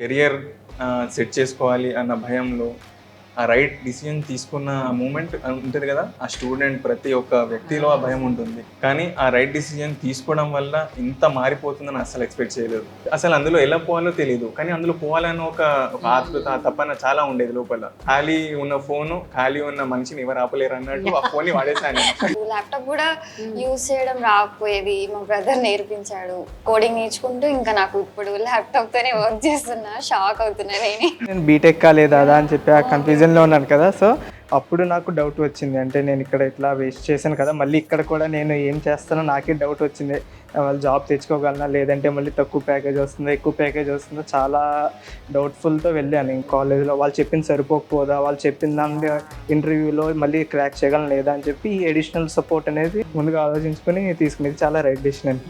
Career set చేసుకోవాలి అన్న భయంలో ఆ రైట్ డిసిజన్ తీసుకున్న మూమెంట్ ఉంటుంది కదా, ఆ స్టూడెంట్ ప్రతి ఒక్క వ్యక్తిలో ఆ భయం ఉంటుంది. కానీ ఆ రైట్ డిసిజన్ తీసుకోవడం వల్ల ఇంత మారిపోతుందని అస్సలు ఎక్స్పెక్ట్ చేయలేదు. అసలు అందులో ఎలా పోవాలో తెలియదు, కానీ అందులో పోవాలని ఒక ఆతృత తపన చాలా ఉండేది లోపల. ఖాళీ ఉన్న ఫోను, ఖాళీ ఉన్న మనిషిని ఎవరు ఆపలేరు అన్నట్టు ఆ ఫోన్ని వాడేసాను. ల్యాప్టాప్ కూడా యూజ్ చేయడం రాకపోయేది, మా బ్రదర్ నేర్పించాడు. కోడింగ్ నేర్చుకుంటూ ఇంకా నాకు ఇప్పుడు ల్యాప్టాప్ తోనే వర్క్ చేస్తున్నా. షాక్ అవుతున్నా నేను బీటెక్ కాలేదా అదా అని చెప్పి ఆ కన్ఫ్యూజన్లో ఉన్నాను కదా. సో అప్పుడు నాకు డౌట్ వచ్చింది, అంటే నేను ఇక్కడ ఇట్లా వేస్ట్ చేశాను కదా, మళ్ళీ ఇక్కడ కూడా నేను ఏం చేస్తానో నాకే డౌట్ వచ్చింది. వాళ్ళు జాబ్ తెచ్చుకోగలనా, లేదంటే మళ్ళీ తక్కువ ప్యాకేజ్ వస్తుందా, ఎక్కువ ప్యాకేజ్ వస్తుందో, చాలా డౌట్ఫుల్తో వెళ్ళాను. కాలేజ్లో వాళ్ళు చెప్పింది సరిపోకపోదా, వాళ్ళు చెప్పిన దాని ఇంటర్వ్యూలో మళ్ళీ క్రాక్ చేయగలను లేదా అని చెప్పి ఈ అడిషనల్ సపోర్ట్ అనేది ముందుగా ఆలోచించుకొని తీసుకునేది చాలా రైట్ డెసిషన్.